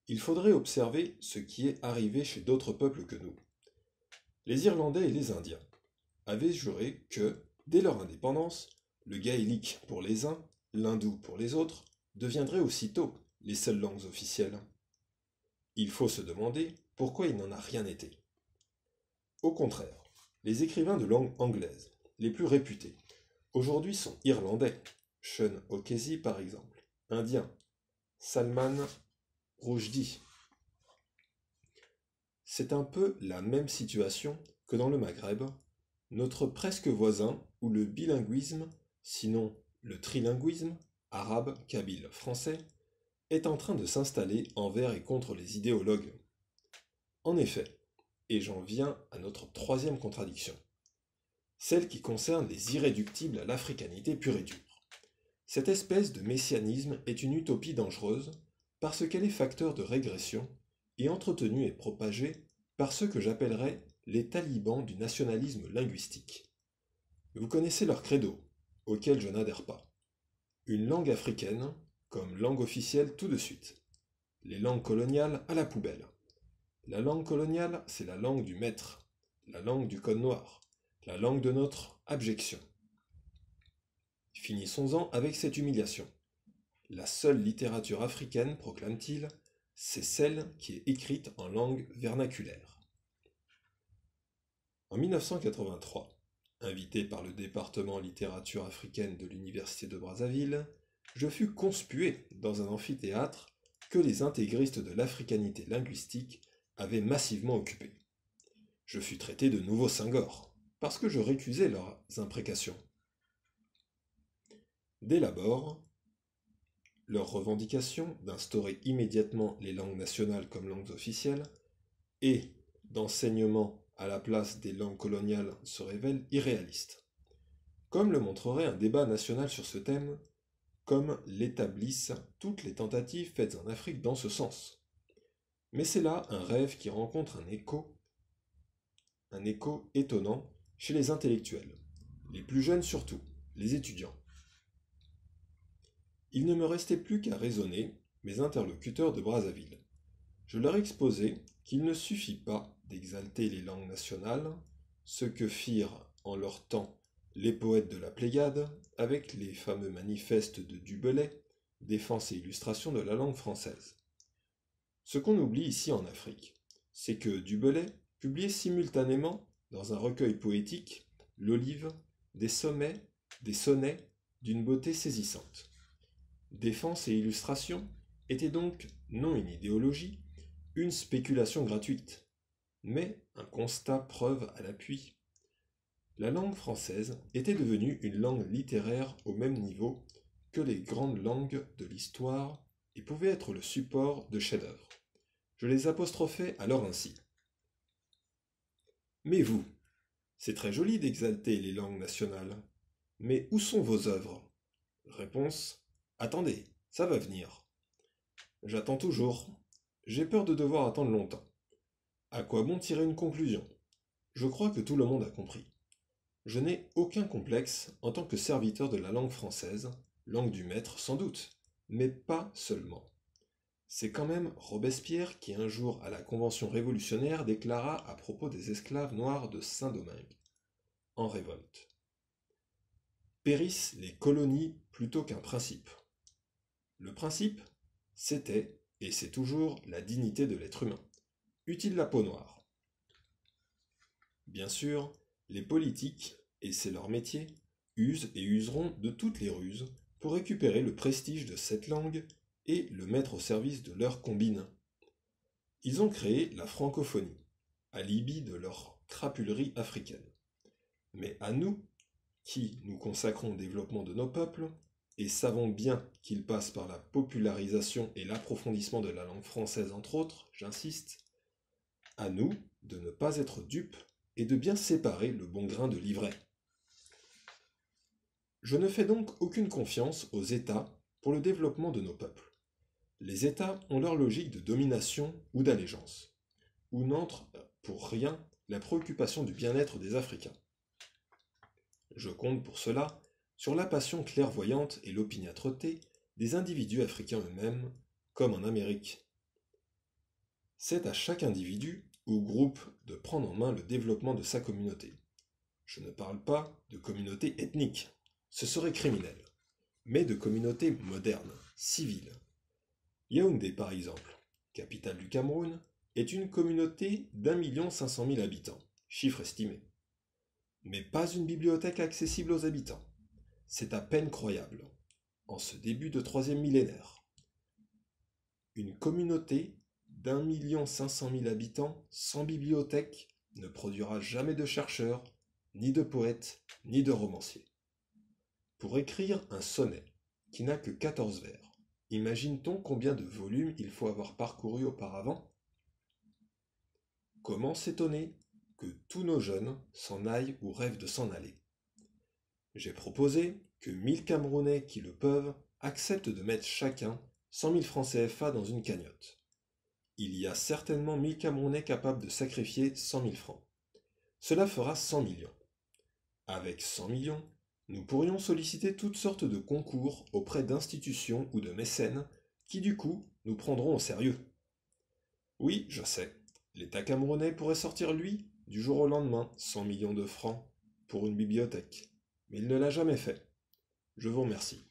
il faudrait observer ce qui est arrivé chez d'autres peuples que nous. Les Irlandais et les Indiens avaient juré que, dès leur indépendance, le gaélique pour les uns, l'hindou pour les autres, deviendraient aussitôt les seules langues officielles. Il faut se demander pourquoi il n'en a rien été. Au contraire, les écrivains de langue anglaise, les plus réputés, aujourd'hui sont irlandais, Sean O'Casey par exemple, indien, Salman Rushdie. C'est un peu la même situation que dans le Maghreb, notre presque voisin où le bilinguisme, sinon le trilinguisme, arabe, kabyle, français, est en train de s'installer envers et contre les idéologues. En effet, et j'en viens à notre troisième contradiction, celle qui concerne les irréductibles à l'africanité pure et dure. Cette espèce de messianisme est une utopie dangereuse parce qu'elle est facteur de régression et entretenue et propagée par ceux que j'appellerais les talibans du nationalisme linguistique. Vous connaissez leur credo, auquel je n'adhère pas. Une langue africaine comme langue officielle tout de suite. Les langues coloniales à la poubelle. La langue coloniale, c'est la langue du maître, la langue du code noir, la langue de notre abjection. Finissons-en avec cette humiliation. La seule littérature africaine, proclame-t-il, c'est celle qui est écrite en langue vernaculaire. En 1983, invité par le département littérature africaine de l'Université de Brazzaville, je fus conspué dans un amphithéâtre que les intégristes de l'africanité linguistique avaient massivement occupé. Je fus traité de nouveau Senghor, parce que je récusais leurs imprécations. Dès l'abord, leur revendication d'instaurer immédiatement les langues nationales comme langues officielles et d'enseignement à la place des langues coloniales se révèle irréaliste. Comme le montrerait un débat national sur ce thème, comme l'établissent toutes les tentatives faites en Afrique dans ce sens. Mais c'est là un rêve qui rencontre un écho étonnant chez les intellectuels, les plus jeunes surtout, les étudiants. Il ne me restait plus qu'à raisonner mes interlocuteurs de Brazzaville. Je leur exposai qu'il ne suffit pas d'exalter les langues nationales, ce que firent en leur temps les poètes de la Pléiade avec les fameux manifestes de Du Bellay, défense et illustration de la langue française. Ce qu'on oublie ici en Afrique, c'est que Du Bellay publiait simultanément dans un recueil poétique l'Olive, des sommets, des sonnets d'une beauté saisissante. Défense et illustration était donc non une idéologie, une spéculation gratuite, mais un constat preuve à l'appui. La langue française était devenue une langue littéraire au même niveau que les grandes langues de l'histoire et pouvait être le support de chefs-d'œuvre. Je les apostrophais alors ainsi. Mais vous, c'est très joli d'exalter les langues nationales, mais où sont vos œuvres? Réponse: attendez, ça va venir. J'attends toujours. J'ai peur de devoir attendre longtemps. À quoi bon tirer une conclusion? Je crois que tout le monde a compris. Je n'ai aucun complexe en tant que serviteur de la langue française, langue du maître sans doute, mais pas seulement. C'est quand même Robespierre qui un jour à la Convention révolutionnaire déclara à propos des esclaves noirs de Saint-Domingue, en révolte. Périssent les colonies plutôt qu'un principe. Le principe, c'était, et c'est toujours, la dignité de l'être humain. Utile la peau noire. Bien sûr, les politiques, et c'est leur métier, usent et useront de toutes les ruses pour récupérer le prestige de cette langue et le mettre au service de leurs combines. Ils ont créé la francophonie, alibi de leur crapulerie africaine. Mais à nous, qui nous consacrons au développement de nos peuples, et savons bien qu'il passe par la popularisation et l'approfondissement de la langue française entre autres, j'insiste, à nous de ne pas être dupes et de bien séparer le bon grain de l'ivraie. Je ne fais donc aucune confiance aux États pour le développement de nos peuples. Les États ont leur logique de domination ou d'allégeance, où n'entre pour rien la préoccupation du bien-être des Africains. Je compte pour cela sur la passion clairvoyante et l'opiniâtreté des individus africains eux-mêmes, comme en Amérique. C'est à chaque individu ou groupe de prendre en main le développement de sa communauté. Je ne parle pas de communauté ethnique, ce serait criminel, mais de communauté moderne, civile. Yaoundé, par exemple, capitale du Cameroun, est une communauté d'1,5 million habitants, chiffre estimé. Mais pas une bibliothèque accessible aux habitants. C'est à peine croyable, en ce début de troisième millénaire. Une communauté d'1,5 million habitants sans bibliothèque ne produira jamais de chercheurs, ni de poètes, ni de romanciers. Pour écrire un sonnet qui n'a que 14 vers, imagine-t-on combien de volumes il faut avoir parcouru auparavant? Comment s'étonner que tous nos jeunes s'en aillent ou rêvent de s'en aller? J'ai proposé que 1000 Camerounais qui le peuvent acceptent de mettre chacun 100 000 francs CFA dans une cagnotte. Il y a certainement 1000 Camerounais capables de sacrifier 100 000 francs. Cela fera 100 millions. Avec 100 millions, nous pourrions solliciter toutes sortes de concours auprès d'institutions ou de mécènes qui du coup nous prendront au sérieux. Oui, je sais, l'État camerounais pourrait sortir lui, du jour au lendemain, 100 millions de francs pour une bibliothèque, mais il ne l'a jamais fait. Je vous remercie.